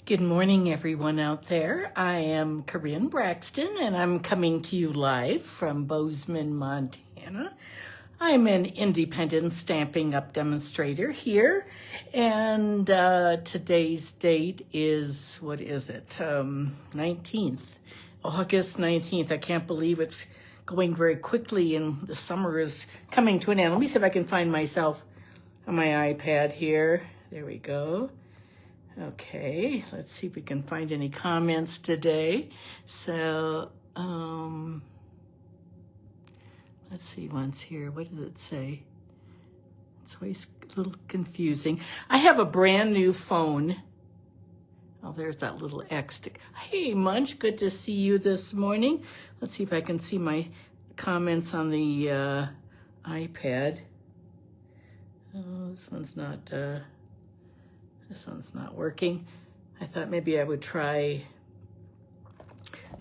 Good morning, everyone out there. I am Karin Braxton, and I'm coming to you live from Bozeman, Montana. I'm an independent Stampin' Up! Demonstrator here, and today's date is, what is it, 19th, August 19th. I can't believe it's going very quickly, and the summer is coming to an end. Let me see if I can find myself on my iPad here. There we go. Okay, let's see if we can find any comments today. So, let's see once here. What did it say? It's always a little confusing. I have a brand new phone. Oh, there's that little X. Hey, Munch, good to see you this morning. Let's see if I can see my comments on the iPad. Oh, this one's not working. I thought maybe I would try.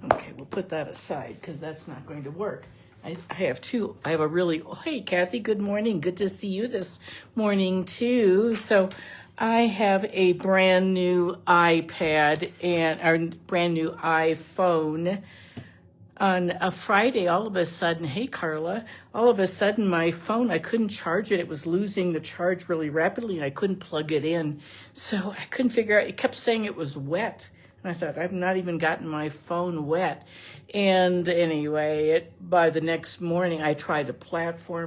Okay, we'll put that aside because that's not going to work. I have two. I have a really, oh, hey, Kathy, good morning. Good to see you this morning, too. So I have a brand new iPad and a brand new iPhone. On a Friday, all of a sudden, hey, Carla, all of a sudden my phone, I couldn't charge it. It was losing the charge really rapidly, and I couldn't plug it in. So I couldn't figure out, it kept saying it was wet. And I thought, I've not even gotten my phone wet. And anyway, by the next morning, I tried a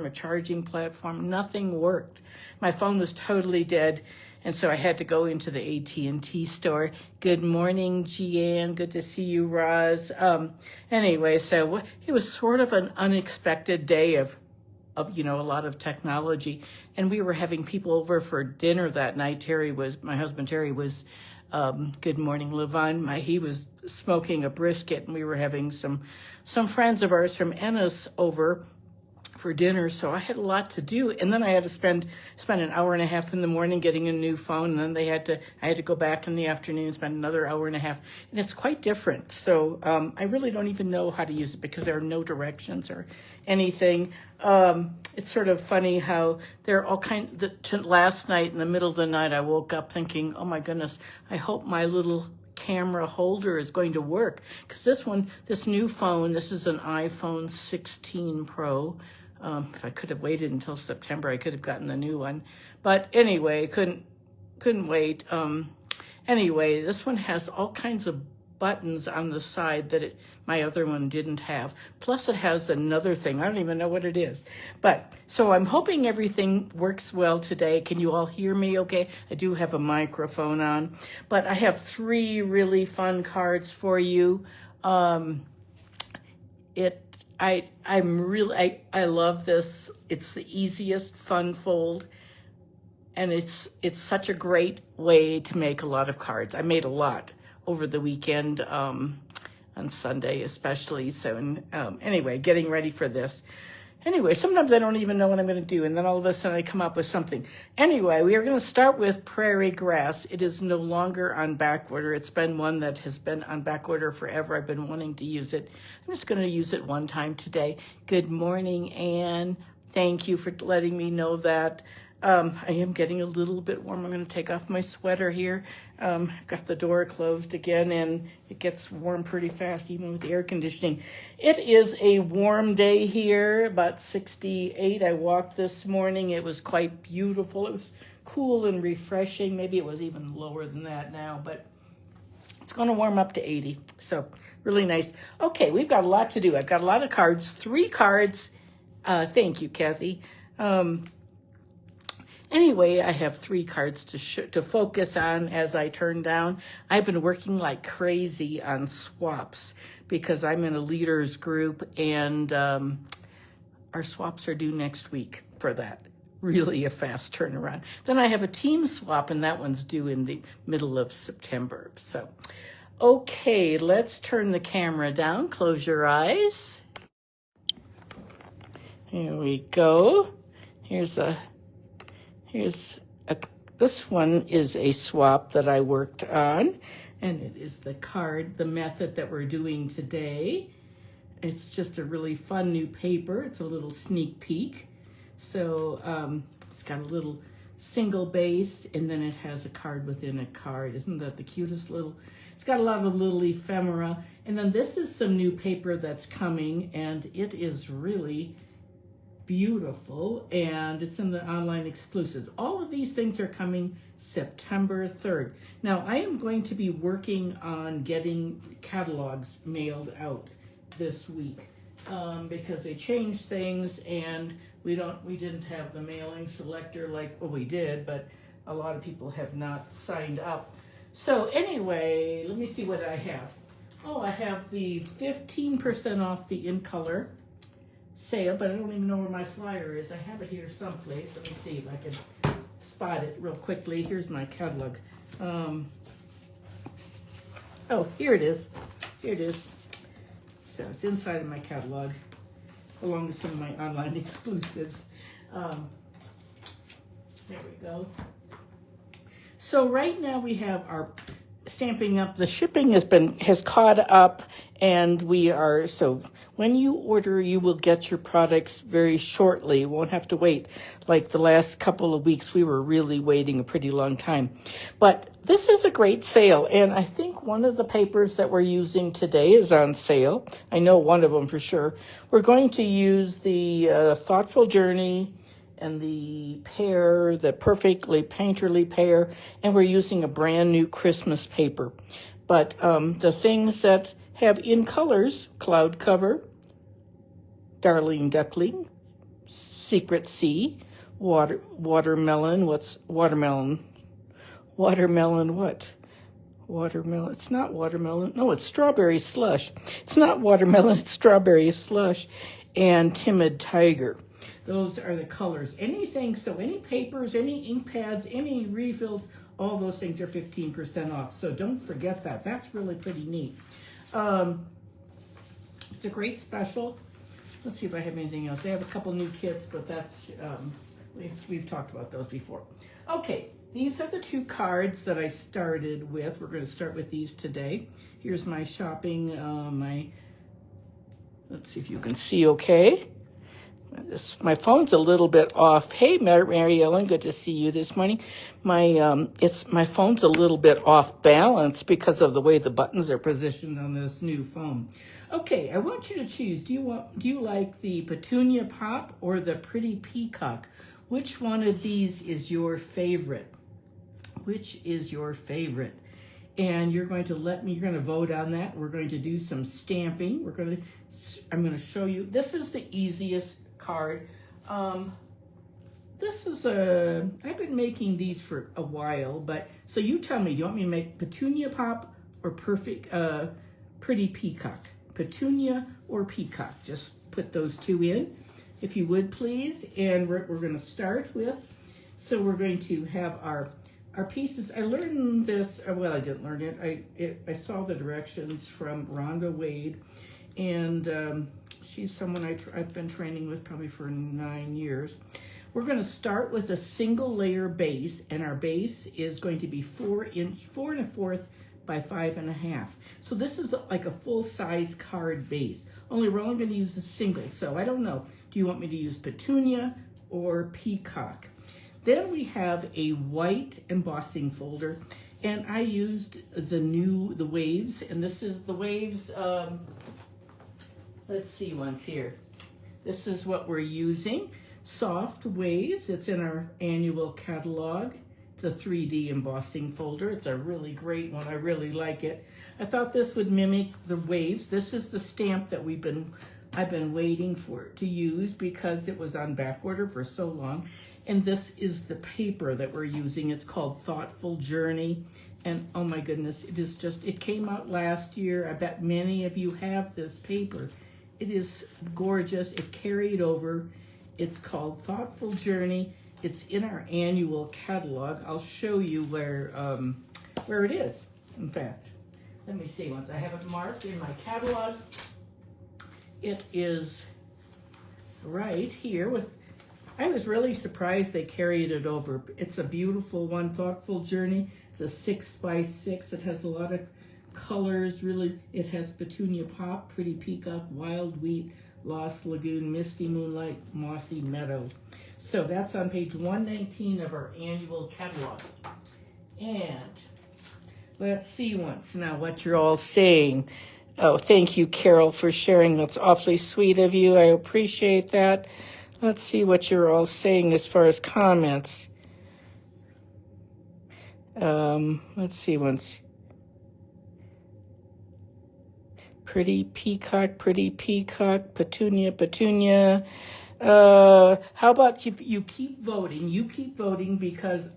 charging platform. Nothing worked. My phone was totally dead. And so I had to go into the AT&T store. Good morning, Jeanne. Good to see you, Roz. Anyway, so it was sort of an unexpected day of a lot of technology. And we were having people over for dinner that night. My husband Terry was, good morning, Levon. He was smoking a brisket, and we were having some friends of ours from Ennis over for dinner, so I had a lot to do, and then I had to spend an hour and a half in the morning getting a new phone, and then I had to go back in the afternoon and spend another hour and a half, and it's quite different. So I really don't even know how to use it because there are no directions or anything. It's sort of funny how there are all kinds. Last night in the middle of the night, I woke up thinking, oh my goodness, I hope my little camera holder is going to work, because this new phone, this is an iPhone 16 Pro. If I could have waited until September, I could have gotten the new one. But anyway, couldn't wait. Anyway, this one has all kinds of buttons on the side that my other one didn't have. Plus it has another thing. I don't even know what it is. But so I'm hoping everything works well today. Can you all hear me okay? I do have a microphone on. But I have 3 really fun cards for you. I love this. It's the easiest fun fold, and it's such a great way to make a lot of cards. I made a lot over the weekend, on Sunday especially. So anyway, getting ready for this. Anyway, sometimes I don't even know what I'm going to do, and then all of a sudden I come up with something. Anyway, we are going to start with Prairie Grass. It is no longer on back order. It's been one that has been on back order forever. I've been wanting to use it. I'm just going to use it one time today. Good morning, Anne. Thank you for letting me know that. I am getting a little bit warm. I'm going to take off my sweater here. Got the door closed again, and it gets warm pretty fast, even with the air conditioning. It is a warm day here, about 68. I walked this morning. It was quite beautiful. It was cool and refreshing. Maybe it was even lower than that now, but it's going to warm up to 80. So really nice. Okay, we've got a lot to do. I've got a lot of cards, 3 cards. Thank you, Kathy. Anyway, I have 3 cards to focus on as I turn down. I've been working like crazy on swaps because I'm in a leaders group, and our swaps are due next week for that. Really a fast turnaround. Then I have a team swap, and that one's due in the middle of September. So, okay, let's turn the camera down. Close your eyes. Here we go. This one is a swap that I worked on, and it is the method that we're doing today. It's just a really fun new paper. It's a little sneak peek. So it's got a little single base, and then it has a card within a card. Isn't that the cutest little, it's got a lot of little ephemera. And then this is some new paper that's coming, and it is really beautiful, and it's in the online exclusives. All of these things are coming September 3rd. Now, I am going to be working on getting catalogs mailed out this week because they changed things, and we didn't have the mailing selector like, well, we did, but a lot of people have not signed up. So anyway, let me see what I have. Oh, I have the 15% off the in color sale, but I don't even know where my flyer is. I have it here someplace. Let me see if I can spot it real quickly. Here's my catalog. Oh, here it is. Here it is. So it's inside of my catalog, along with some of my online exclusives. There we go. So right now we have our stamping up. The shipping has caught up, and we are, so when you order, you will get your products very shortly. You won't have to wait. Like the last couple of weeks, we were really waiting a pretty long time. But this is a great sale, and I think one of the papers that we're using today is on sale. I know one of them for sure. We're going to use the Thoughtful Journey and the pear, the Perfectly Painterly pear, and we're using a brand new Christmas paper. But the things that have in colors, Cloud Cover, Darling Duckling, Secret Sea, Watermelon, what's Watermelon? Watermelon what? Watermelon, it's not watermelon. No, it's Strawberry Slush. It's not watermelon, it's Strawberry Slush. And Timid Tiger. Those are the colors. Anything, so any papers, any ink pads, any refills, all those things are 15% off. So don't forget that. That's really pretty neat. It's a great special. Let's see if I have anything else. I have a couple new kits, but that's, we've talked about those before. Okay, these are the two cards that I started with. We're going to start with these today. Here's my shopping, let's see if you can see okay. My phone's a little bit off. Hey, Mary Ellen, good to see you this morning. My phone's a little bit off balance because of the way the buttons are positioned on this new phone. Okay, I want you to choose. Do you like the Petunia Pop or the Pretty Peacock? Which one of these is your favorite? Which is your favorite? And you're going to you're going to vote on that. We're going to do some stamping. I'm going to show you. This is the easiest card. This is I've been making these for a while, but so you tell me, do you want me to make Petunia Pop or Pretty Peacock? Petunia or Peacock? Just put those two in, if you would please. And we're going to start with, so we're going to have our pieces. I learned this, well, I didn't learn it. I saw the directions from Rhonda Wade, and she's someone I've been training with probably for 9 years. We're going to start with a single layer base, and our base is going to be 4 1/4 by 5 1/2. So this is like a full-size card base. Only we're only going to use a single. So I don't know. Do you want me to use Petunia or Peacock? Then we have a white embossing folder, and I used the Waves, and this is the Waves. Let's see one's here. This is what we're using. Soft Waves. It's in our annual catalog. It's a 3D embossing folder. It's a really great one. I really like it. I thought this would mimic the Waves. This is the stamp that I've been waiting to use because it was on back order for so long. And this is the paper that we're using. It's called Thoughtful Journey. And oh my goodness, it came out last year. I bet many of you have this paper. It is gorgeous. It carried over. It's called Thoughtful Journey. It's in our annual catalog. I'll show you where it is. In fact, let me see. Once I have it marked in my catalog, it is right here. I was really surprised they carried it over. It's a beautiful one, Thoughtful Journey. It's a 6x6. It has a lot of colors, really. It has Petunia Pop, Pretty Peacock, Wild Wheat, Lost Lagoon, Misty Moonlight, Mossy Meadow. So that's on page 119 of our annual catalog. And let's see once now what you're all saying. Oh, thank you, Carol, for sharing. That's awfully sweet of you. I appreciate that. Let's see what you're all saying as far as comments. Let's see once. Pretty peacock, petunia, petunia. How about you keep voting? You keep voting because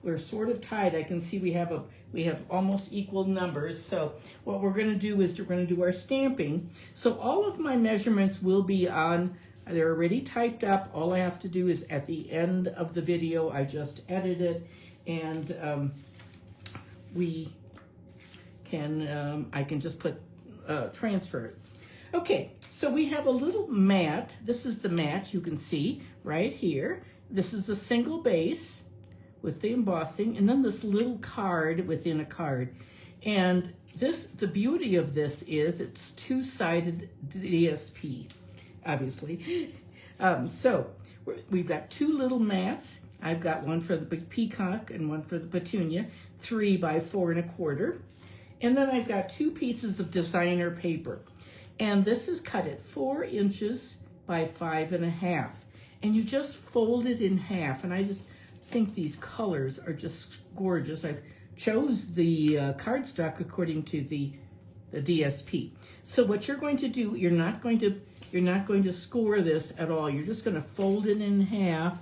we're sort of tied. I can see we have almost equal numbers. So what we're going to do is we're going to do our stamping. So all of my measurements will be on, they're already typed up. All I have to do is at the end of the video, I just edit it, and I can just put transfer it. Okay, so we have a little mat. This is the mat you can see right here. This is a single base with the embossing, and then this little card within a card. And the beauty of this is it's two-sided DSP, obviously. So we've got two little mats. I've got one for the peacock and one for the petunia, 3 by 4 1/4. And then I've got 2 pieces of designer paper. And this is cut at 4 inches by 5 1/2. And you just fold it in half. And I just think these colors are just gorgeous. I chose the cardstock according to the DSP. So what you're going to do, you're not going to score this at all. You're just going to fold it in half.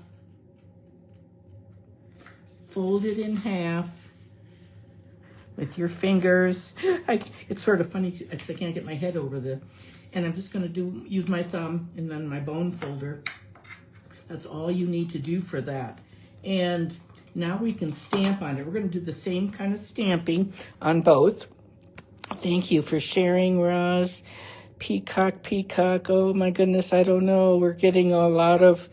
Fold it in half with your fingers. It's sort of funny because I can't get my head over and I'm just going to use my thumb and then my bone folder. That's all you need to do for that. And now we can stamp on it. We're going to do the same kind of stamping on both. Thank you for sharing, Roz. Peacock. Oh my goodness, I don't know. We're getting a lot of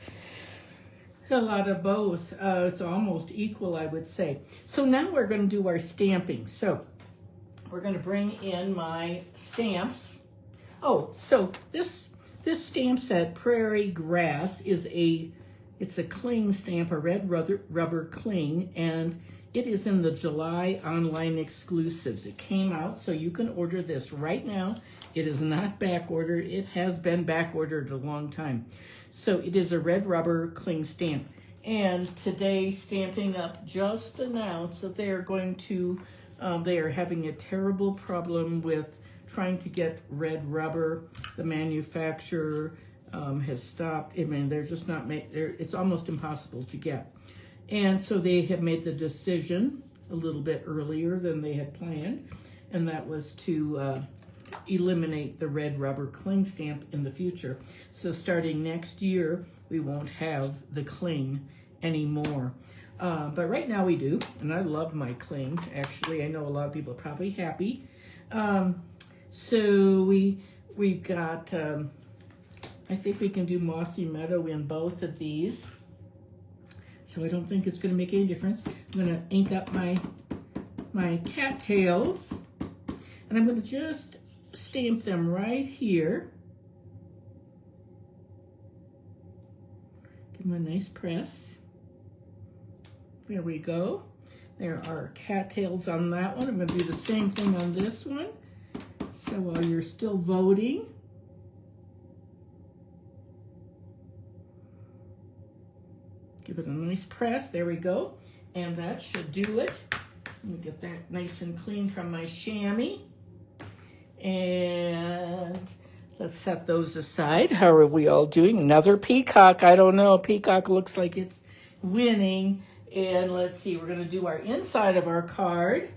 both. It's almost equal, I would say. So now we're going to do our stamping. So we're going to bring in my stamps. Oh, so this stamp set, Prairie Grass, it's a cling stamp, a red rubber cling, and it is in the July online exclusives. It came out, so you can order this right now. It is not back ordered. It has been back ordered a long time. So it is a red rubber cling stamp. And today, Stampin' Up! Just announced that they are they are having a terrible problem with trying to get red rubber. The manufacturer has stopped. I mean, they're just not it's almost impossible to get. And so they have made the decision a little bit earlier than they had planned, and that was to eliminate the red rubber cling stamp in the future. So starting next year, we won't have the cling anymore. But right now we do, and I love my cling. Actually, I know a lot of people are probably happy. So we've got, I think we can do Mossy Meadow in both of these. So I don't think it's gonna make any difference. I'm gonna ink up my cattails, and I'm gonna just stamp them right here. Give them a nice press. There we go. There are cattails on that one. I'm going to do the same thing on this one. So while you're still voting, give it a nice press. There we go. And that should do it. Let me get that nice and clean from my chamois. And let's set those aside. How are we all doing? Another peacock. I don't know. Peacock looks like it's winning. And let's see, we're going to do our inside of our card.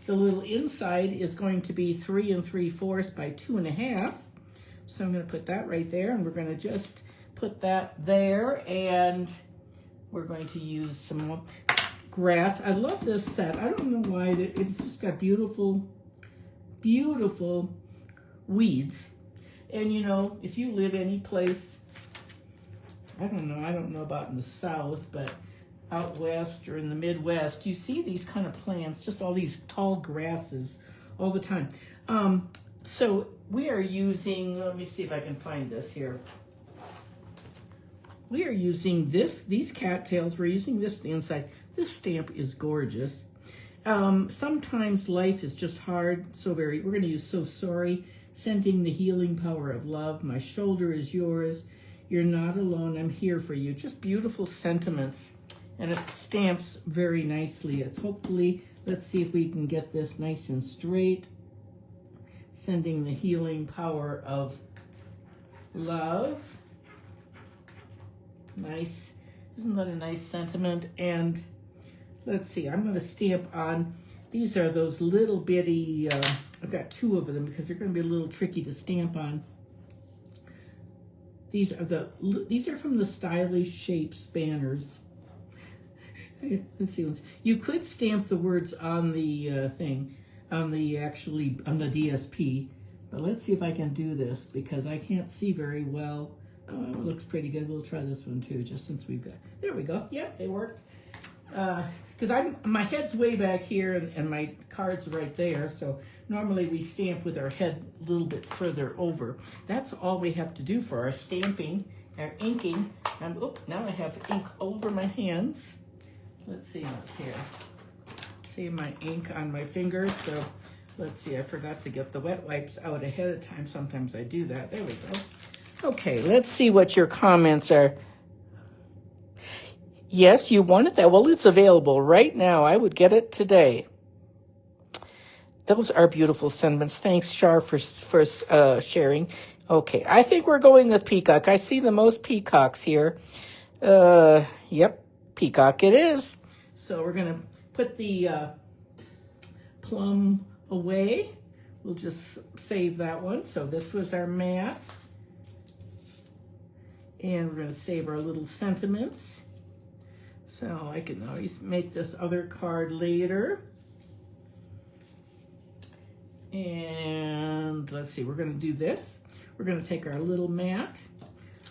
The little inside is going to be 3 3/4 by 2 1/2. So I'm going to put that right there, and we're going to just put that there, and we're going to use some more grass. I love this set. I don't know why. It's just got beautiful, beautiful weeds. And you know, if you live any place, I don't know about in the South, but out west or in the Midwest, you see these kind of plants, just all these tall grasses all the time. So we are using, let me see if I can find this here. We are using these cattails. We're using this the inside. This stamp is gorgeous. Sometimes life is just hard. We're going to use So Sorry, sending the healing power of love. My shoulder is yours. You're not alone. I'm here for you. Just beautiful sentiments. And it stamps very nicely. It's hopefully, let's see if we can get this nice and straight. Sending the healing power of love. Nice. Isn't that a nice sentiment? And let's see, I'm going to stamp on, these are those little bitty, I've got 2 of them because they're going to be a little tricky to stamp on. These are from the Stylish Shapes banners. Let's see, you could stamp the words on the thing, on the DSP, but let's see if I can do this because I can't see very well. Oh, it looks pretty good. We'll try this one too, just since we've got, there we go. Yep, they worked. Because my head's way back here and my card's right there, so normally we stamp with our head a little bit further over. That's all we have to do for our stamping, our inking. And now I have ink over my hands. Let's see what's here. See my ink on my fingers, so let's see, I forgot to get the wet wipes out ahead of time. Sometimes I do that. There we go. Okay, let's see what your comments are. Yes, you wanted that. Well, it's available right now. I would get it today. Those are beautiful sentiments. Thanks, Shar, for sharing. Okay, I think we're going with peacock. I see the most peacocks here. Yep, peacock it is. So we're going to put the plum away. We'll just save that one. So this was our mat. And we're going to save our little sentiments. So I can always make this other card later. And let's see, we're going to do this. We're going to take our little mat.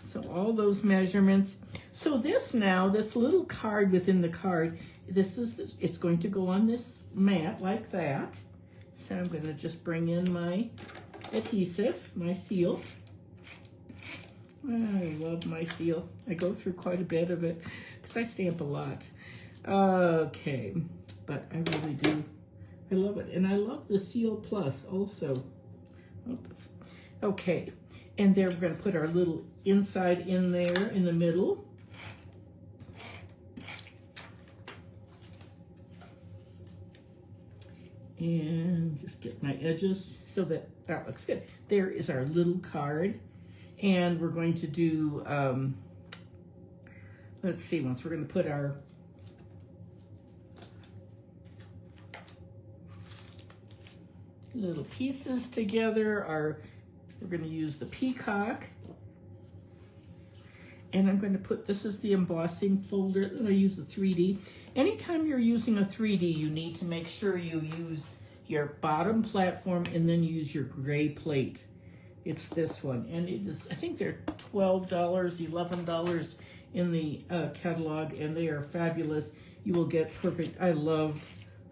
So all those measurements. So this little card within the card, it's going to go on this mat like that. So I'm going to just bring in my adhesive, my seal. I love my seal. I go through quite a bit of it because I stamp a lot. Okay, but I really do. I love it. And I love the Seal Plus also. Okay, and there we're going to put our little inside in there in the middle. And just get my edges so that looks good. There is our little card. And we're going to do, let's see, we're going to put our little pieces together. We're going to use the peacock. And I'm going to put, this is the embossing folder that I use, the 3D. Anytime you're using a 3D, you need to make sure you use your bottom platform and then use your gray plate. It's this one, and it is, I think they're $12, $11 in the catalog, and they are fabulous. You will get perfect. I love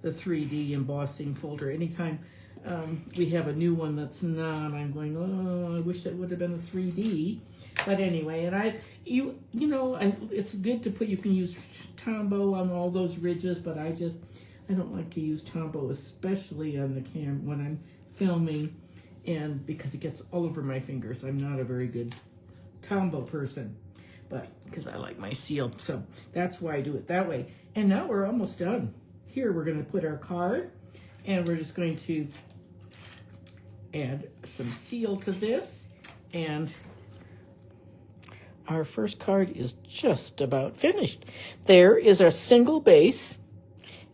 the 3D embossing folder. Anytime we have a new one that's not, I'm going, oh, I wish that would have been a 3D. But anyway, and it's good to put, you can use Tombow on all those ridges, but I don't like to use Tombow, especially on the camera when I'm filming. And because it gets all over my fingers, I'm not a very good Tombow person, but because I like my seal, so that's why I do it that way. And now we're almost done. Here we're going to put our card, and we're just going to add some seal to this, and our first card is just about finished. There is our single base,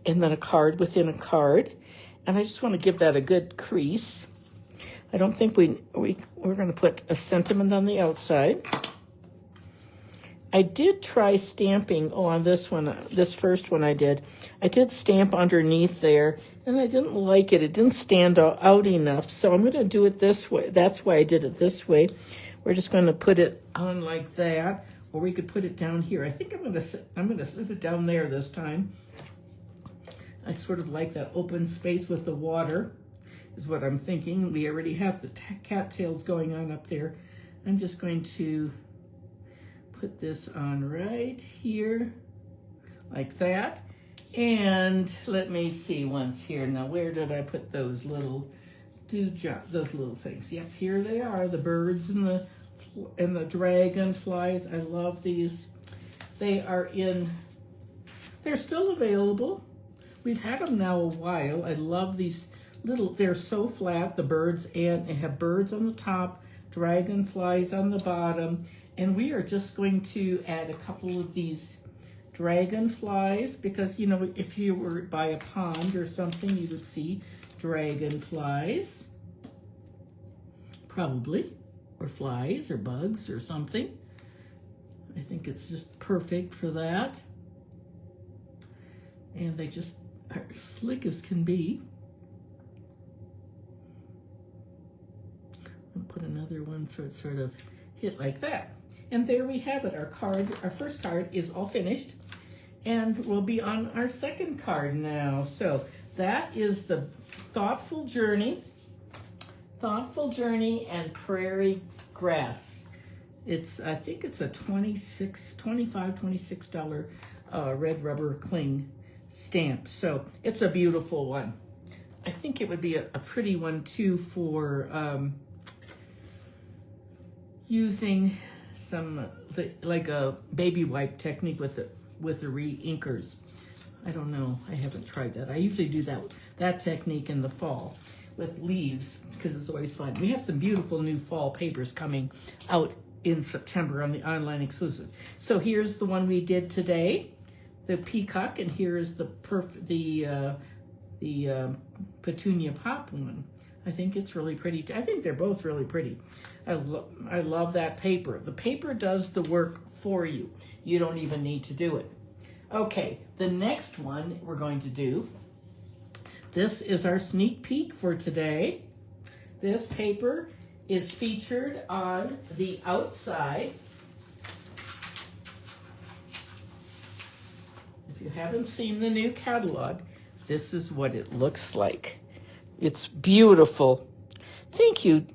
and then a card within a card, and I just want to give that a good crease. I don't think we're going to put a sentiment on the outside. I did try stamping on this one, this first one I did stamp underneath there, and I didn't like it. It didn't stand out enough, so I'm going to do it this way. That's why I did it this way. We're just going to put it on like that, or we could put it down here. I think I'm going to set it down there this time. I sort of like that open space with the water. is what I'm thinking. We already have the cattails going on up there. I'm just going to put this on right here, like that. And let me see once here. Now, where did I put those little those little things? Yep, here they are, the birds and the dragonflies. I love these. They're still available. We've had them now a while. I love these little, they're so flat, the birds, and have birds on the top, dragonflies on the bottom. And we are just going to add a couple of these dragonflies because, you know, if you were by a pond or something, you would see dragonflies, probably, or flies or bugs or something. I think it's just perfect for that. And they just are slick as can be. I'll put another one so it's sort of hit like that. And there we have it. Our first card is all finished. And we'll be on our second card now. So that is the Thoughtful Journey and Prairie Grass. I think it's a $26 red rubber cling stamp. So it's a beautiful one. I think it would be a pretty one too for using some like a baby wipe technique with the re-inkers. I don't know. I haven't tried that. I usually do that technique in the fall with leaves because it's always fun. We have some beautiful new fall papers coming out in September on the online exclusive. So here's the one we did today, the peacock, and here is the petunia pop one. I think it's really pretty. I think they're both really pretty. I love that paper. The paper does the work for you. You don't even need to do it. Okay, the next one we're going to do, this is our sneak peek for today. This paper is featured on the outside. If you haven't seen the new catalog, this is what it looks like. It's beautiful. Thank you,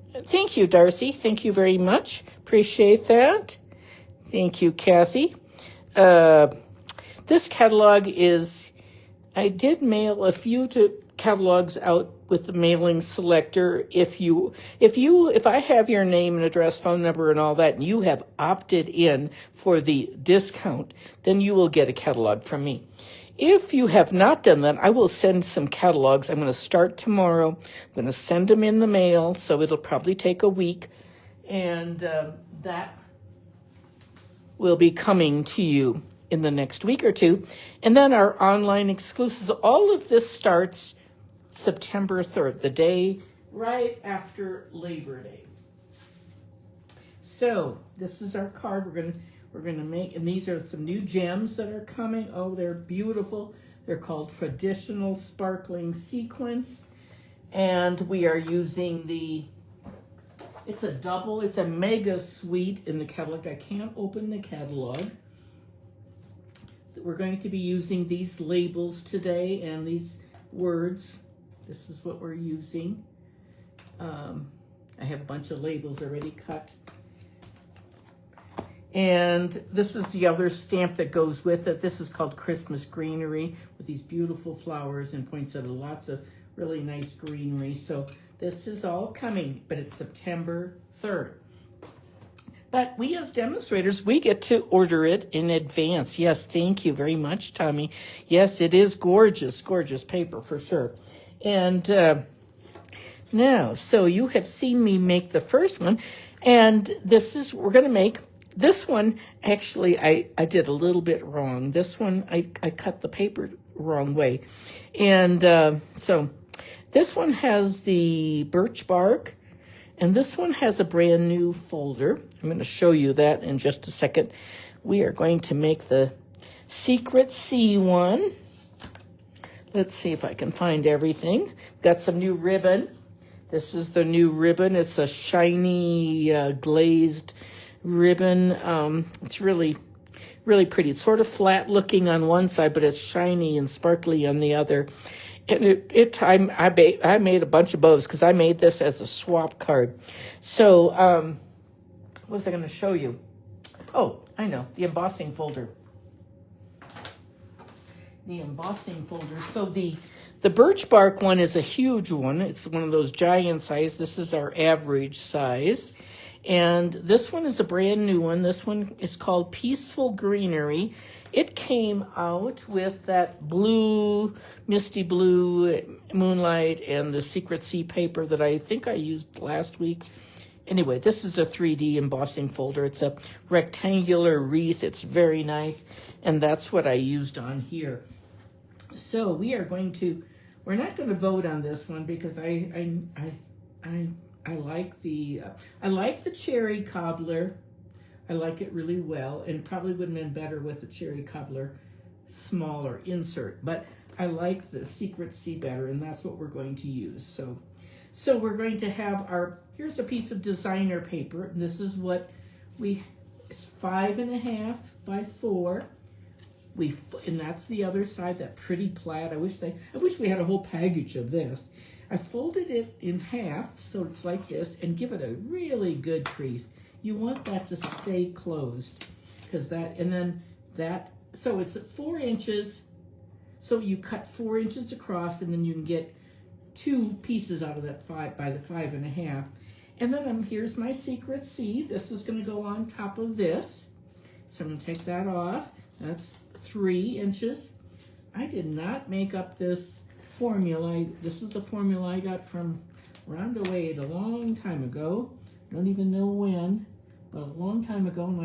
Darcy. Thank you very much. Appreciate that. Thank you, Kathy. This catalog I did mail a few catalogs out with the mailing selector. If I have your name and address, phone number, and all that, and you have opted in for the discount, then you will get a catalog from me. If you have not done that, I will send some catalogs. I'm going to start tomorrow. I'm going to send them in the mail, so it'll probably take a week. And that will be coming to you in the next week or two. And then our online exclusives. All of this starts September 3rd, the day right after Labor Day. So this is our card we're gonna make, and these are some new gems that are coming. Oh, they're beautiful. They're called Traditional Sparkling Sequins. And we are using it's a mega suite in the catalog. I can't open the catalog. We're going to be using these labels today and these words. This is what we're using. I have a bunch of labels already cut. And this is the other stamp that goes with it. This is called Christmas Greenery with these beautiful flowers and poinsettia, lots of really nice greenery. So this is all coming, but it's September 3rd. But we as demonstrators, we get to order it in advance. Yes, thank you very much, Tommy. Yes, it is gorgeous, gorgeous paper for sure. And now, so you have seen me make the first one, and we're going to make this one. Actually, I did a little bit wrong. This one, I cut the paper wrong way. And so this one has the birch bark, and this one has a brand new folder. I'm going to show you that in just a second. We are going to make the Secret C one. Let's see if I can find everything. Got some new ribbon. This is the new ribbon. It's a shiny glazed ribbon. It's really, really pretty. It's sort of flat looking on one side, but it's shiny and sparkly on the other. And I made a bunch of bows because I made this as a swap card. So what was I going to show you? Oh, I know, the embossing folder. The embossing folder. So the birch bark one is a huge one. It's one of those giant size. This is our average size. And this one is a brand new one. This one is called Peaceful Greenery. It came out with that blue, misty blue moonlight and the Secret Sea paper that I think I used last week. Anyway, this is a 3D embossing folder. It's a rectangular wreath. It's very nice. And that's what I used on here. So we're not going to vote on this one because I like the cherry cobbler. I like it really well, and probably would have been better with the cherry cobbler smaller insert. But I like the Secret Sea better, and that's what we're going to use. So we're going to have here's a piece of designer paper, and this is what it's 5.5 by 4. And that's the other side, that pretty plaid. I wish we had a whole package of this. I folded it in half so it's like this and give it a really good crease. You want that to stay closed so it's 4 inches. So you cut 4 inches across and then you can get 2 pieces out of that 5 by the 5.5. And then here's my Secret Sea. This is going to go on top of this. So I'm going to take that off. That's 3 inches. I did not make up this formula. This is the formula I got from Rhonda Wade a long time ago. Don't even know when, but a long time ago. And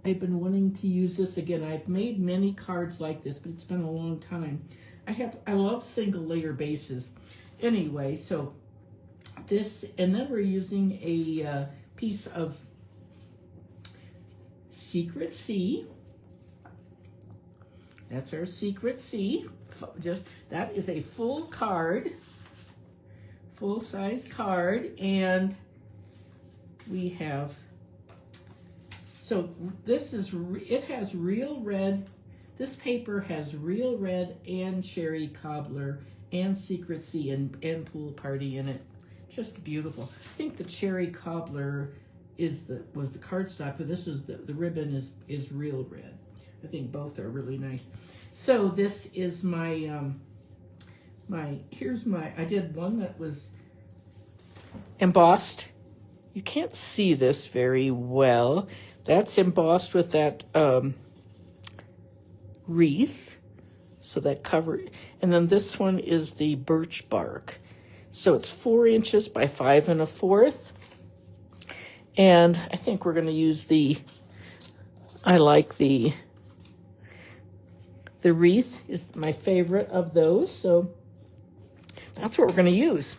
I've been wanting to use this again. I've made many cards like this, but it's been a long time. I love single layer bases. Anyway, so this, and then we're using a piece of Secret Sea. That's our Secret Sea. That is a full card, full-size card, and we have, so it has real red, this paper has real red and cherry cobbler and Secret Sea and pool party in it. Just beautiful. I think the cherry cobbler was the cardstock, but this is the ribbon is real red. I think both are really nice. So this is my, I did one that was embossed. You can't see this very well. That's embossed with that wreath. So that covered, and then this one is the birch bark. So it's 4 inches by 5 1/4. And I think we're going to use I like the wreath is my favorite of those. So that's what we're going to use.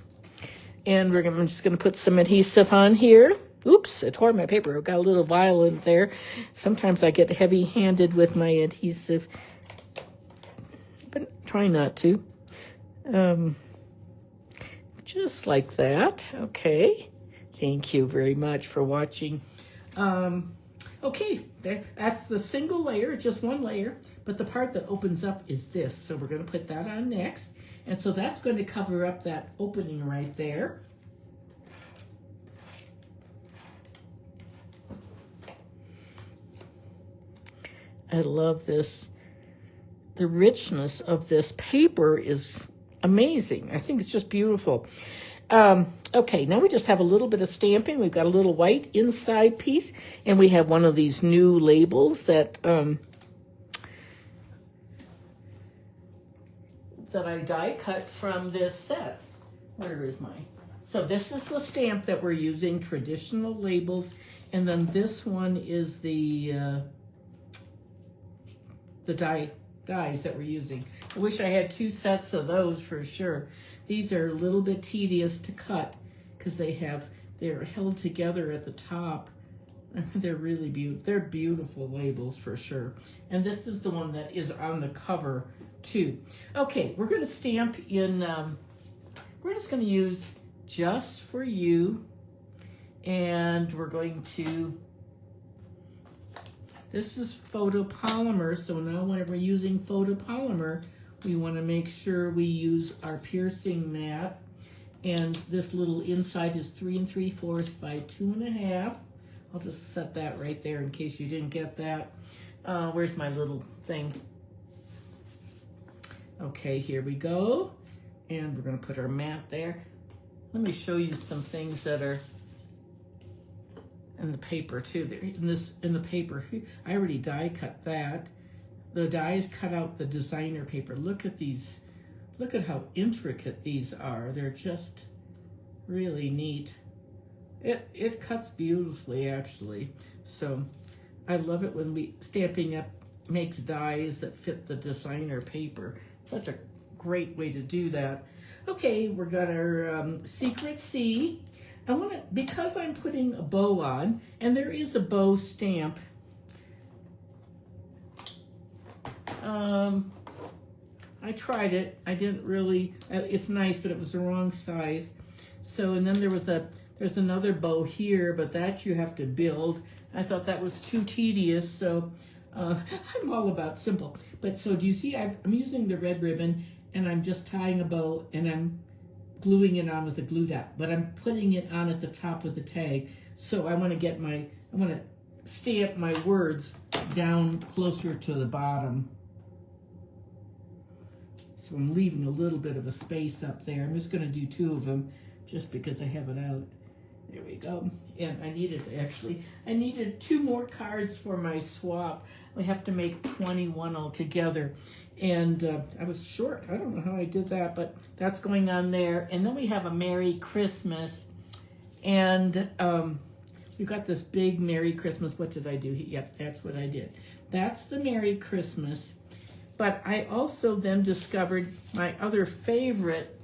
And I'm just going to put some adhesive on here. Oops, I tore my paper. I've got a little violet there. Sometimes I get heavy-handed with my adhesive, but try not to. Just like that. Okay. Thank you very much for watching. Okay, that's the single layer, just one layer, but the part that opens up is this. So we're going to put that on next. And so that's going to cover up that opening right there. I love this. The richness of this paper is amazing. I think it's just beautiful. Okay, now we just have a little bit of stamping. We've got a little white inside piece, and we have one of these new labels that I die cut from this set. Where is mine? So this is the stamp that we're using, traditional labels, and then this one is the dies that we're using. I wish I had 2 sets of those for sure. These are a little bit tedious to cut because they're held together at the top. They're really beautiful. They're beautiful labels for sure. And this is the one that is on the cover too. Okay, we're going to stamp in, we're just going to use Just For You, and we're going to, this is photopolymer, so now whenever we're using photopolymer, We want to make sure we use our piercing mat. And this little inside is 3 3/4 by 2 1/2. I'll just set that right there in case you didn't get that. Where's my little thing? Okay, here we go. And we're going to put our mat there. Let me show you some things that are in the paper too. In the paper, I already die cut that. The dies cut out the designer paper. Look at these. Look at how intricate these are. They're just really neat. It cuts beautifully, actually. So I love it when Stampin' Up! Makes dies that fit the designer paper. Such a great way to do that. Okay, we've got our Secret C. Because I'm putting a bow on, and there is a bow stamp. I tried it. I didn't really, it's nice, but it was the wrong size. So, and then there's another bow here, but that you have to build. I thought that was too tedious, so I'm all about simple. But so do you see, I'm using the red ribbon, and I'm just tying a bow, and I'm gluing it on with a glue dot, but I'm putting it on at the top of the tag. So I want to stamp my words down closer to the bottom. So I'm leaving a little bit of a space up there. I'm just going to do 2 of them just because I have it out. There we go. And I needed 2 more cards for my swap. We have to make 21 altogether. And I was short. I don't know how I did that, but that's going on there. And then we have a Merry Christmas. And we've got this big Merry Christmas. What did I do? Yep, that's what I did. That's the Merry Christmas. But I also then discovered my other favorite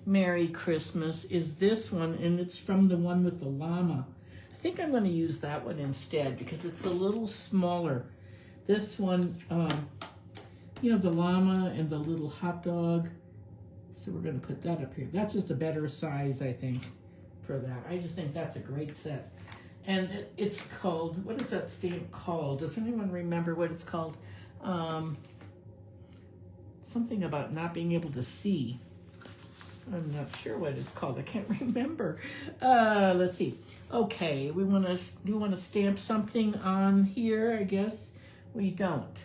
Merry Christmas is this one, and it's from the one with the llama. I think I'm going to use that one instead because it's a little smaller. This one, you know, the llama and the little hot dog. So we're going to put that up here. That's just a better size, I think, for that. I just think that's a great set. And it's called, what is that stamp called? Does anyone remember what it's called? Something about not being able to see. I'm not sure what it's called. I can't remember. Let's see. Okay, we want to stamp something on here. I guess we don't.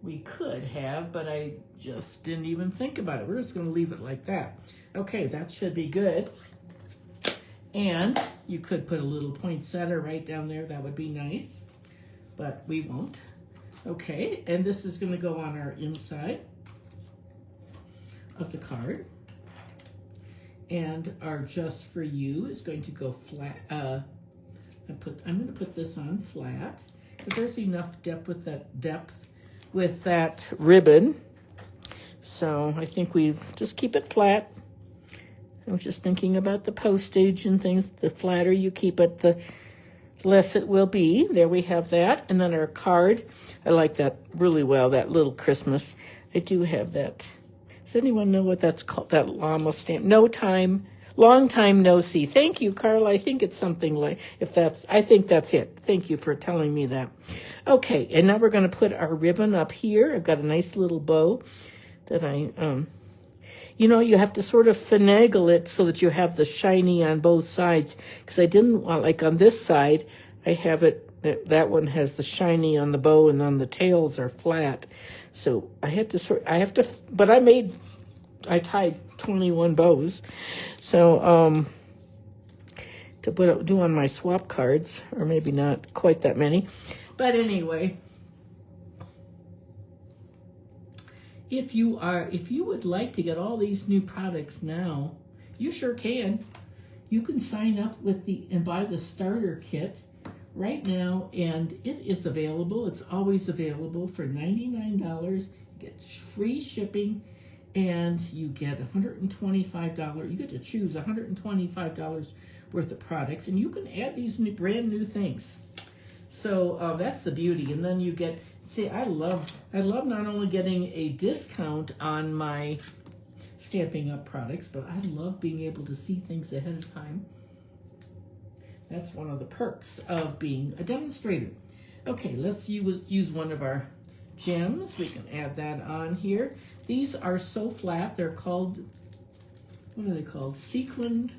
We could have, but I just didn't even think about it. We're just going to leave it like that. Okay, that should be good. And you could put a little poinsettia right down there. That would be nice, but we won't. Okay, and this is going to go on our inside of the card. And our Just For You is going to go flat. I'm going to put this on flat because there's enough depth with that ribbon. So I think we just keep it flat. I was just thinking about the postage and things. The flatter you keep it, the less it will be. There we have that. And then our card. I like that really well, that little Christmas. I do have that. Does anyone know what that's called, that llama stamp? Long time no see. Thank you, Carla. I think it's something like, I think that's it. Thank you for telling me that. Okay, and now we're going to put our ribbon up here. I've got a nice little bow that you know, you have to sort of finagle it so that you have the shiny on both sides. Because I didn't want, like on this side, I have it, that one has the shiny on the bow and on the tails are flat. So I tied 21 bows. So, to do on my swap cards, or maybe not quite that many. But anyway, if you would like to get all these new products now, you sure can. You can sign up and buy the starter kit right now, and it is available. It's always available for $99. You get free shipping, and you get $125. You get to choose $125 worth of products, and you can add these brand new things. So that's the beauty. And then you get, see, I love not only getting a discount on my Stampin' Up! Products, but I love being able to see things ahead of time. That's one of the perks of being a demonstrator. Okay, let's use one of our gems. We can add that on here. These are so flat. They're called, what are they called? Sequined,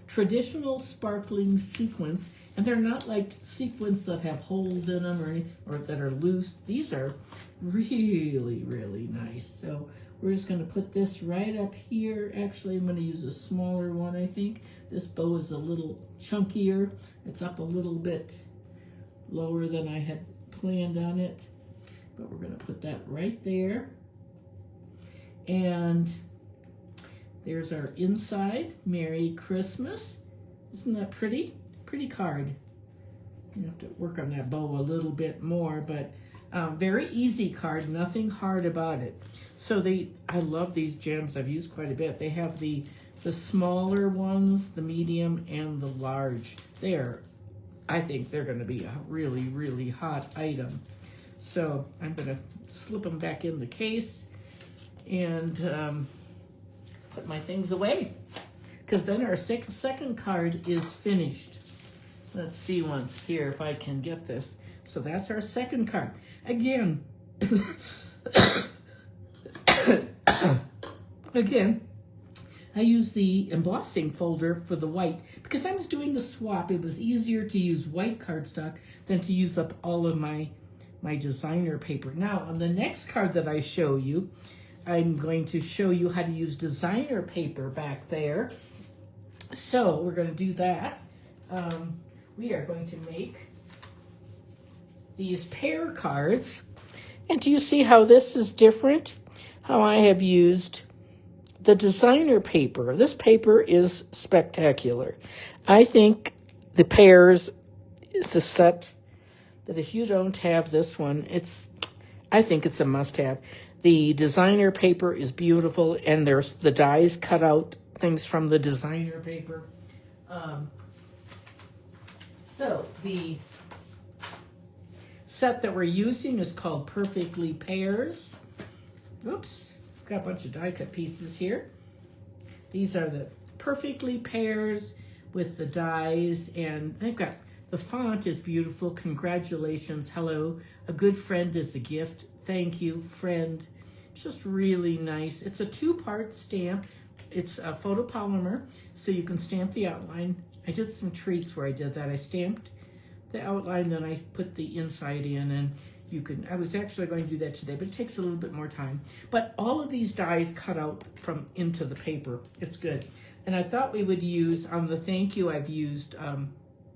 traditional sparkling sequins. And they're not like sequins that have holes in them or that are loose. These are really, really nice. So we're just going to put this right up here. Actually, I'm going to use a smaller one, I think. This bow is a little chunkier. It's up a little bit lower than I had planned on it. But we're going to put that right there. And there's our inside. Merry Christmas. Isn't that pretty? Pretty card. You have to work on that bow a little bit more, but very easy card, nothing hard about it. So I love these gems. I've used quite a bit. They have the smaller ones, the medium, and the large. I think they're going to be a really, really hot item. So I'm going to slip them back in the case and put my things away, because then our second card is finished. Let's see once here if I can get this. So that's our second card. Again, I use the embossing folder for the white because I was doing the swap. It was easier to use white cardstock than to use up all of my designer paper. Now, on the next card that I show you, I'm going to show you how to use designer paper back there. So we're going to do that. We are going to make these pear cards. And do you see how this is different? How I have used the designer paper. This paper is spectacular. I think the Pears is a set that if you don't have this one, I think it's a must-have. The designer paper is beautiful, and there's the dies cut out things from the designer paper. So the set that we're using is called Perfectly Pears. Oops, got a bunch of die cut pieces here. These are the Perfectly Pears with the dies, and they've got, the font is beautiful. Congratulations, hello, a good friend is a gift. Thank you, friend. It's just really nice. It's a two-part stamp. It's a photopolymer, so you can stamp the outline. I did some treats where I did that. I stamped the outline, then I put the inside in, and you can, I was actually going to do that today, but it takes a little bit more time. But all of these dies cut out from into the paper. It's good. And I thought we would use, on the thank you, I've used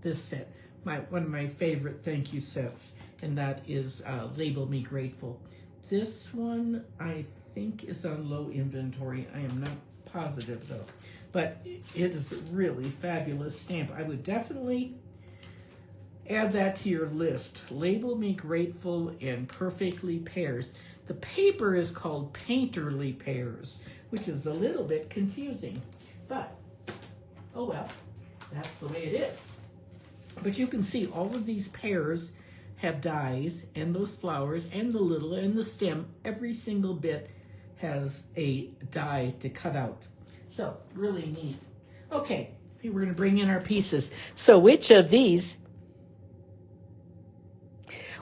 this set, one of my favorite thank you sets, and that is Label Me Grateful. This one, I think, is on low inventory. I am not positive, though. But it is a really fabulous stamp. I would definitely add that to your list. Label Me Grateful and Perfectly Pears. The paper is called Painterly Pears, which is a little bit confusing. But, oh well, that's the way it is. But you can see all of these pears have dies, and those flowers, and the little, and the stem, every single bit has a die to cut out. So, really neat. Okay, we're going to bring in our pieces. So, which of these?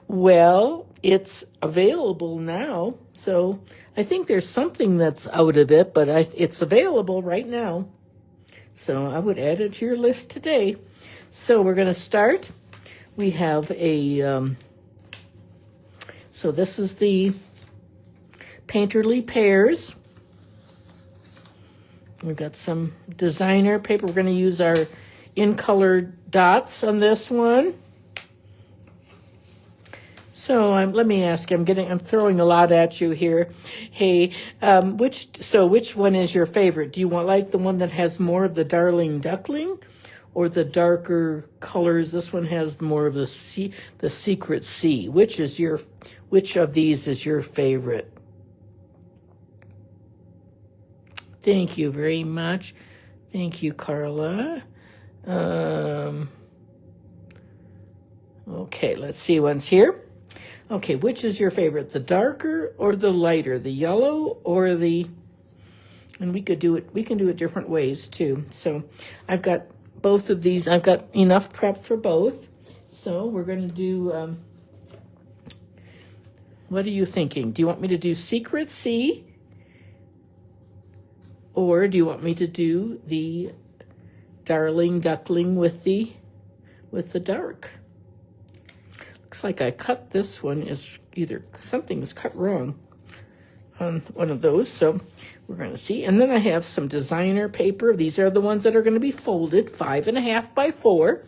Well, it's available now. So, I think there's something that's out of it, but it's available right now. So, I would add it to your list today. So, we're going to start. We have a, so this is the Painterly Pears. We've got some designer paper. We're going to use our in-colored dots on this one. So let me ask you, I'm throwing a lot at you here. Hey, which one is your favorite? Do you like the one that has more of the Darling Duckling, or the darker colors? This one has more of the Secret Sea. Which of these is your favorite? Thank you very much. Thank you, Carla. Okay, let's see one's here. Okay, which is your favorite? The darker or the lighter? The yellow or the, and we can do it different ways too. So I've got both of these. I've got enough prep for both. So we're going to do, what are you thinking? Do you want me to do Secret Sea Or do you want me to do the Darling Duckling with the dark? Looks like I cut this one, is either something is cut wrong on one of those, so we're going to see. And then I have some designer paper. These are the ones that are going to be folded, 5.5 by 4.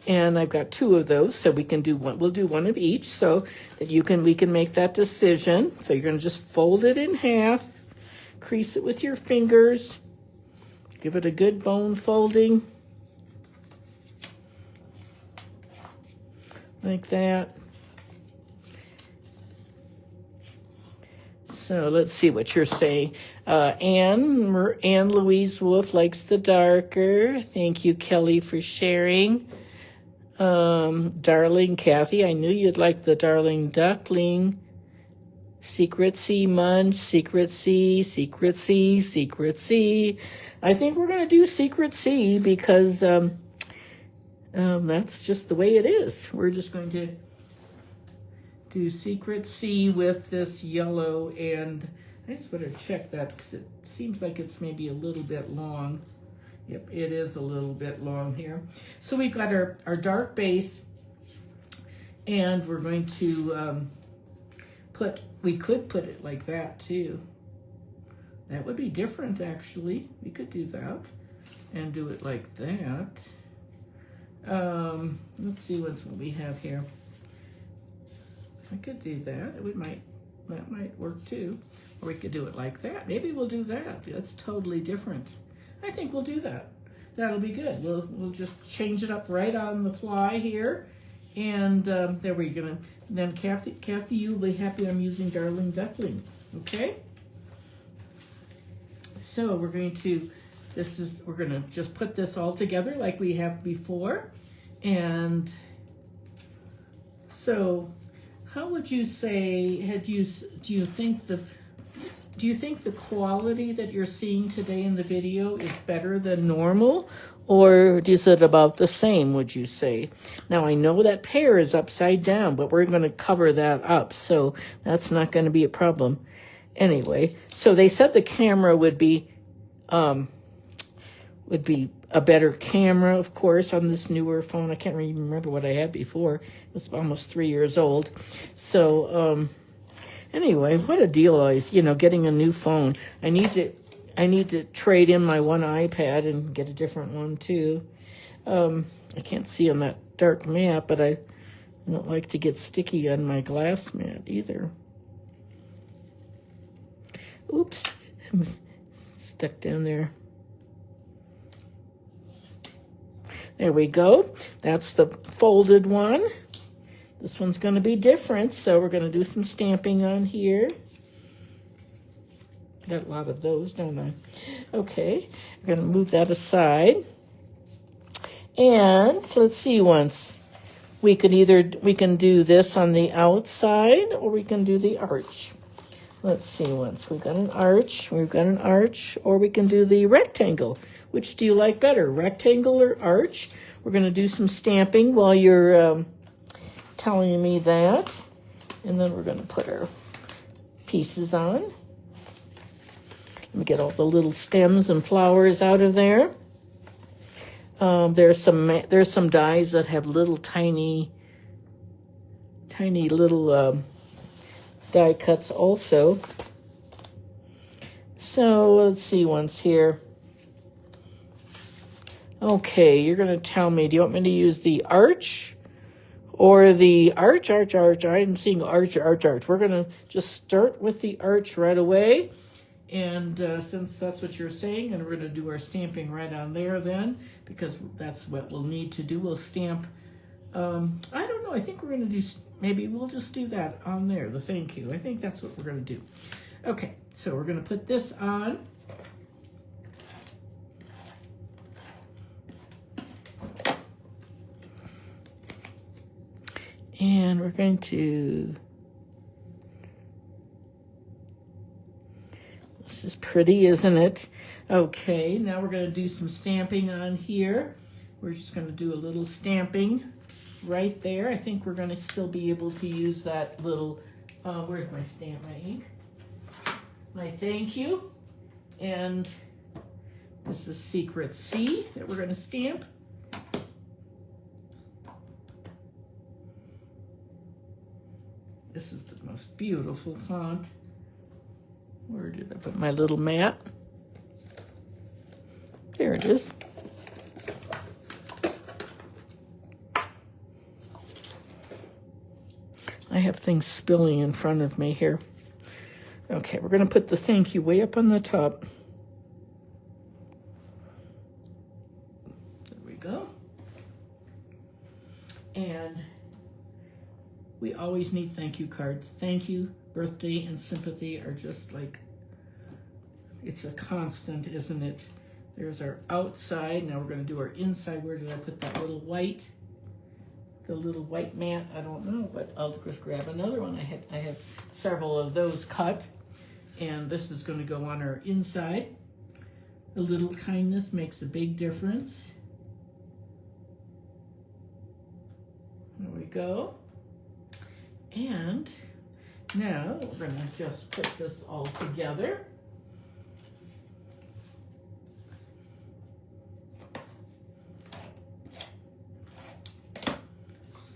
And I've got 2 of those, so we can do one. We'll do one of each, so that we can make that decision. So you're going to just fold it in half, crease it with your fingers, give it a good bone folding, like that. So let's see what you're saying. Anne Louise Wolf likes the darker. Thank you, Kelly, for sharing. Darling Kathy, I knew you'd like the Darling Duckling. Secret C Munch, Secret C, Secret C, Secret C. I think we're going to do Secret C because that's just the way it is. We're just going to do Secret C with this yellow, and I just want to check that because it seems like it's maybe a little bit long. Yep, it is a little bit long here. So we've got our dark base, and we're going to we could put it like that too. That would be different, actually. We could do that and do it like that. Let's see what we have here. I could do that. That might work too. Or we could do it like that. Maybe we'll do that. That's totally different. I think we'll do that. That'll be good. We'll just change it up right on the fly here. And there we're gonna. Then Kathy, you'll be happy I'm using Darling Duckling. Okay. So we're going to. We're gonna just put this all together like we have before. And so, how would you say? Do you think the quality that you're seeing today in the video is better than normal, or is it about the same, would you say? Now, I know that pear is upside down, but we're going to cover that up, so that's not going to be a problem. Anyway, so they said the camera would be a better camera, of course, on this newer phone. I can't even remember what I had before. It was almost 3 years old. So, anyway, what a deal always, getting a new phone. I need to trade in my one iPad and get a different one too. I can't see on that dark mat, but I don't like to get sticky on my glass mat either. Oops, I'm stuck down there. There we go. That's the folded one. This one's going to be different, so we're going to do some stamping on here. Got a lot of those, don't I? Okay, we're going to move that aside. And let's see, once we can do this on the outside, or we can do the arch. Let's see, once we've got an arch, or we can do the rectangle. Which do you like better, rectangle or arch? We're going to do some stamping while you're telling me that. And then we're going to put our pieces on. Let me get all the little stems and flowers out of there. There's some dies that have little tiny little die cuts also. So let's see once here. Okay, you're going to tell me, do you want me to use the arch or the arch? I'm seeing arch. We're going to just start with the arch right away. And since that's what you're saying, and we're going to do our stamping right on there then, because that's what we'll need to do. We'll stamp, I don't know, I think we're going to do, maybe we'll just do that on there, the thank you. I think that's what we're going to do. Okay, so we're going to put this on. And we're going to, this is pretty, isn't it? Okay, now we're going to do some stamping on here. We're just going to do a little stamping right there. I think we're going to still be able to use that little, where's my stamp, my ink? My thank you. And this is Secret C that we're going to stamp. This is the most beautiful font. Where did I put my little mat? There it is. I have things spilling in front of me here. Okay, we're going to put the thank you way up on the top. There we go. And we always need thank you cards. Thank you, birthday, and sympathy are just like, it's a constant, isn't it? There's our outside. Now we're going to do our inside. Where did I put that little white? The little white mat, I don't know, but I'll just grab another one. I have several of those cut, and this is going to go on our inside. A little kindness makes a big difference. There we go. And now we're going to just put this all together.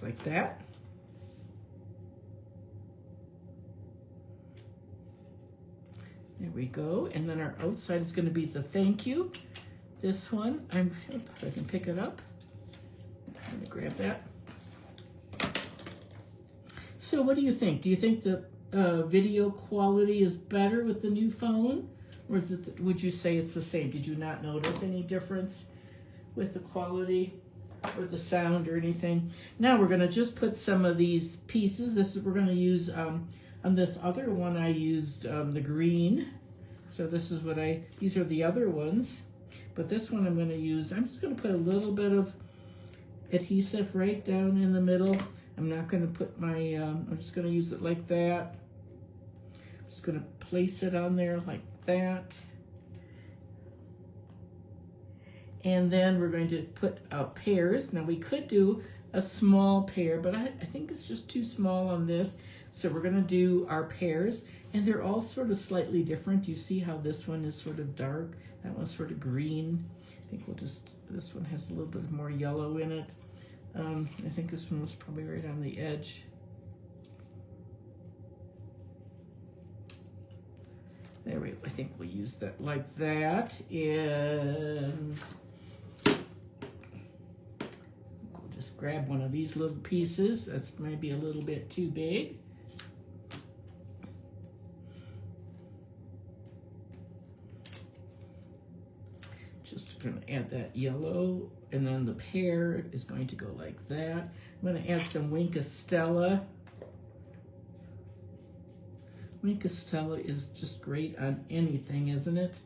Like that. There we go. And then our outside is going to be the thank you. This one, if I can pick it up. I'm going to grab that. So what do you think? Do you think the video quality is better with the new phone? Or is it, would you say it's the same? Did you not notice any difference with the quality or the sound or anything? Now we're going to just put some of these pieces. This is, we're going to use, on this other one I used the green. So this is what these are the other ones. But this one I'm going to use, I'm just going to put a little bit of adhesive right down in the middle. I'm not going to put my, I'm just going to use it like that. I'm just going to place it on there like that. And then we're going to put out pears. Now we could do a small pear, but I think it's just too small on this. So we're gonna do our pears, and they're all sort of slightly different. You see how this one is sort of dark, that one's sort of green. I think this one has a little bit more yellow in it. I think this one was probably right on the edge. There we go. I think we'll use that like that. And grab one of these little pieces. That's maybe a little bit too big. Just gonna add that yellow, and then the pear is going to go like that. I'm gonna add some Wink of Stella. Wink of Stella is just great on anything, isn't it?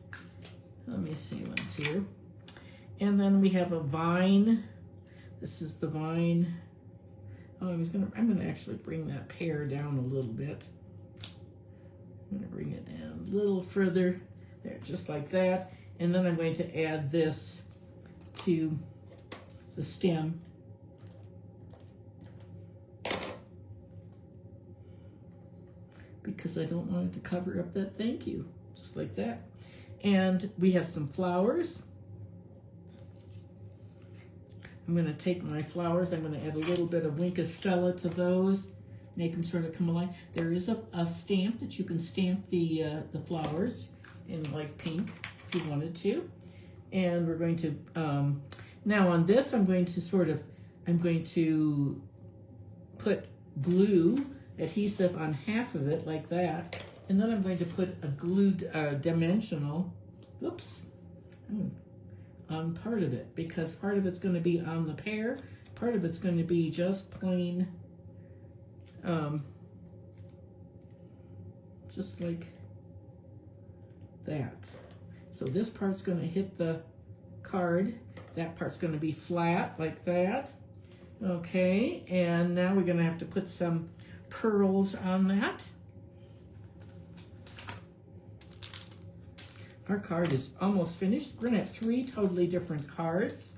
Let me see what's here. And then we have a vine. This is the vine. Oh, I'm gonna actually bring that pear down a little bit. I'm gonna bring it down a little further. There, just like that. And then I'm going to add this to the stem. Because I don't want it to cover up that thank you. Just like that. And we have some flowers. I'm going to take my flowers, I'm going to add a little bit of Wink of Stella to those, make them sort of come alive. There is a stamp that you can stamp the flowers in like pink if you wanted to. And we're going to, now on this I'm going to put glue adhesive on half of it like that. And then I'm going to put a glued dimensional, oops, on part of it, because part of it's going to be on the pear, part of it's going to be just plain, just like that. So this part's going to hit the card, that part's going to be flat like that. Okay, and now we're going to have to put some pearls on that. Our card is almost finished. We're gonna have 3 totally different cards.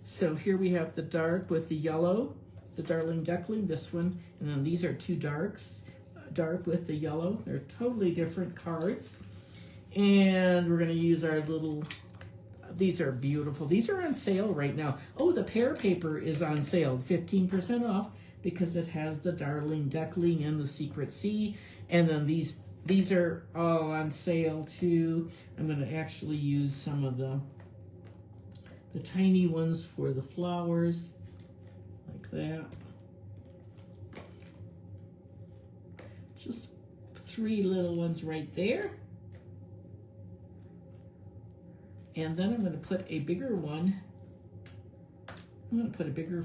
So here we have the dark with the yellow, the Darling Duckling, this one, and then these are 2 darks, dark with the yellow. They're totally different cards. And we're going to use our little, these are beautiful. These are on sale right now. Oh, the pear paper is on sale, 15% off, because it has the Darling Duckling and the Secret Sea. And then these are all on sale too. I'm going to actually use some of the tiny ones for the flowers, like that. Just 3 little ones right there. And then I'm going to put a bigger one. I'm going to put a bigger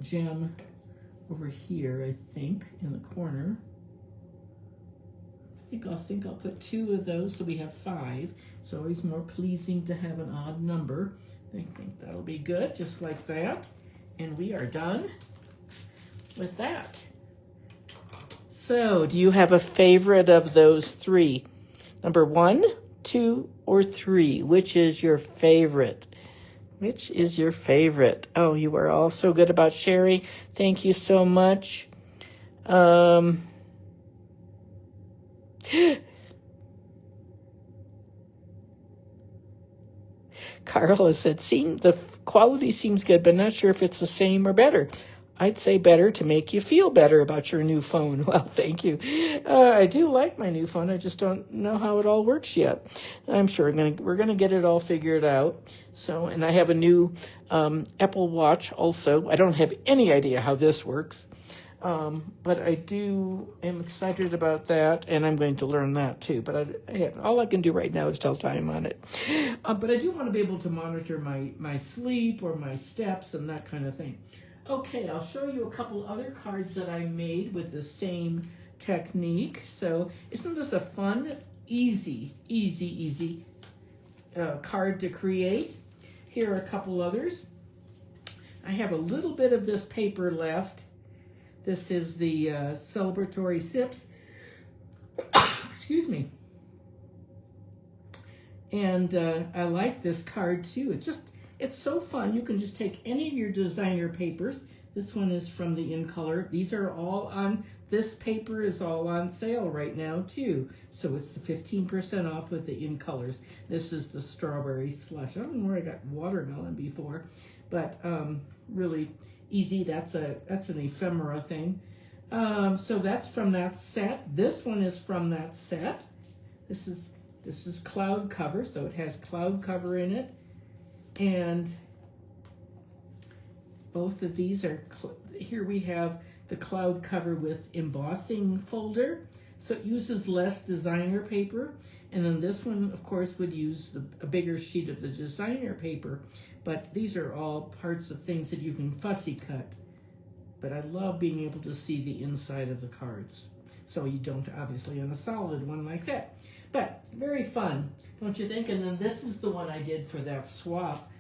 gem over here, I think, in the corner. I think I'll put 2 of those, so we have 5. It's always more pleasing to have an odd number. I think that'll be good, just like that. And we are done with that. So, do you have a favorite of those 3? Number 1, 2, or 3? Which is your favorite? Which is your favorite? Oh, you are all so good about sharing. Thank you so much. Carla said, the quality seems good, but not sure if it's the same or better. I'd say better to make you feel better about your new phone. Well, thank you. I do like my new phone. I just don't know how it all works yet. I'm sure we're gonna get it all figured out. So, and I have a new Apple Watch also. I don't have any idea how this works, but I am excited about that, and I'm going to learn that too. But all I can do right now is tell time on it. But I do want to be able to monitor my sleep or my steps and that kind of thing. Okay, I'll show you a couple other cards that I made with the same technique. So isn't this a fun, easy card to create? Here are a couple others. I have a little bit of this paper left. This is the celebratory sips. Excuse me. And I like this card too. It's so fun. You can just take any of your designer papers. This one is from the In Color. These are all on, this paper is all on sale right now too. So it's the 15% off with the In Colors. This is the strawberry slush. I don't know where I got watermelon before, but really easy. That's an ephemera thing. So that's from that set. This one is from that set. This is cloud cover, so it has cloud cover in it. And both of these are, here we have the cloud cover with embossing folder. So it uses less designer paper. And then this one, of course, would use a bigger sheet of the designer paper. But these are all parts of things that you can fussy cut. But I love being able to see the inside of the cards. So you don't, obviously, on a solid one like that. But very fun, don't you think? And then this is the one I did for that swap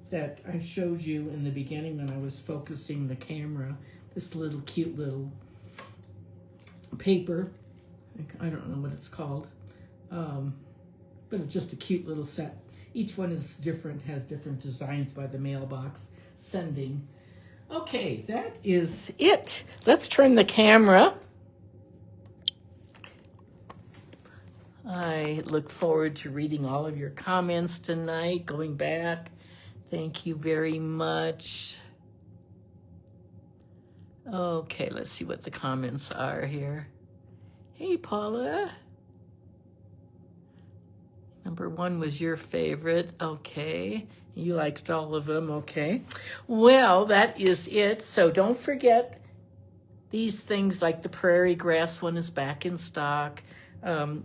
that I showed you in the beginning when I was focusing the camera. This little cute little paper. I don't know what it's called. But it's just a cute little set. Each one is different, has different designs by the mailbox sending. Okay, that is it. Let's turn the camera. I look forward to reading all of your comments tonight, going back. Thank you very much. Okay, let's see what the comments are here. Hey, Paula. Number 1 was your favorite. Okay. You liked all of them. Okay. Well, that is it. So don't forget these things, like the Prairie Grass one is back in stock.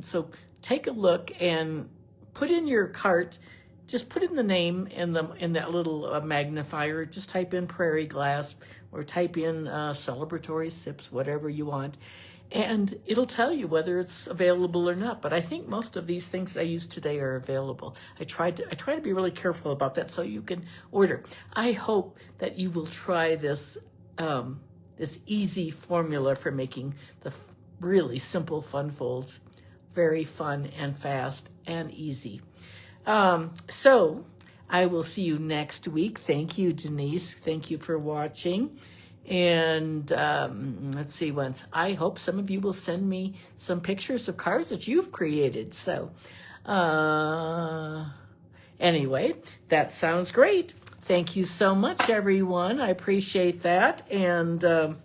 So take a look and put in your cart. Just put in the name in that little magnifier. Just type in Prairie Glass or type in celebratory sips, whatever you want. And it'll tell you whether it's available or not. But I think most of these things I used today are available. I try to be really careful about that so you can order. I hope that you will try this this easy formula for making the really simple fun folds very fun and fast and easy. So I will see you next week. Thank you, Denise. Thank you for watching. And let's see, I hope some of you will send me some pictures of cards that you've created. So Anyway, that sounds great. Thank you so much, everyone. I appreciate that. And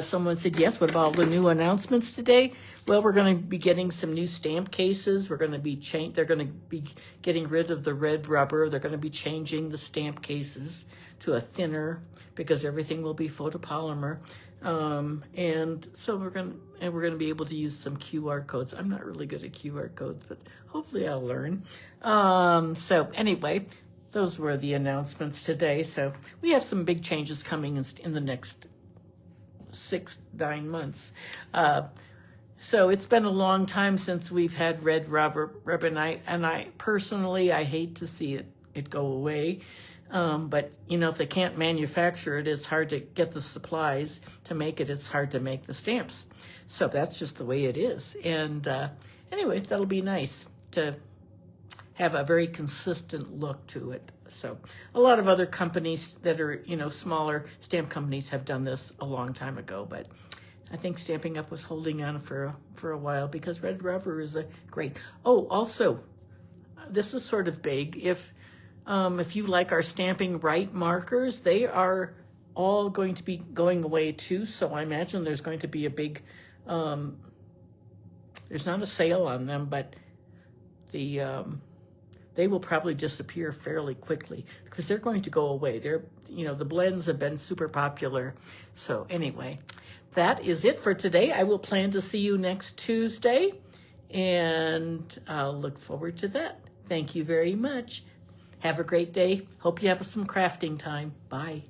someone said, yes, what about all the new announcements today? Well, we're going to be getting some new stamp cases. We're going to be they're going to be getting rid of the red rubber. They're going to be changing the stamp cases to a thinner because everything will be photopolymer. And so we're going to be able to use some QR codes. I'm not really good at QR codes, but hopefully I'll learn. So anyway, those were the announcements today. So we have some big changes coming in the next 6-9 months. So it's been a long time since we've had red rubber, and I personally, I hate to see it go away. But you know, if they can't manufacture it, it's hard to get the supplies to make it. It's hard to make the stamps. So that's just the way it is. And anyway, that'll be nice to have a very consistent look to it. So a lot of other companies that are, you know, smaller stamp companies have done this a long time ago, but I think Stampin' Up! Was holding on for a while because red rubber is a great. Oh, also, this is sort of big. If you like our Stamping Right markers, they are all going to be going away too. So I imagine there's going to be a big, there's not a sale on them, but they will probably disappear fairly quickly because they're going to go away. The blends have been super popular. So anyway, that is it for today. I will plan to see you next Tuesday, and I'll look forward to that. Thank you very much. Have a great day. Hope you have some crafting time. Bye.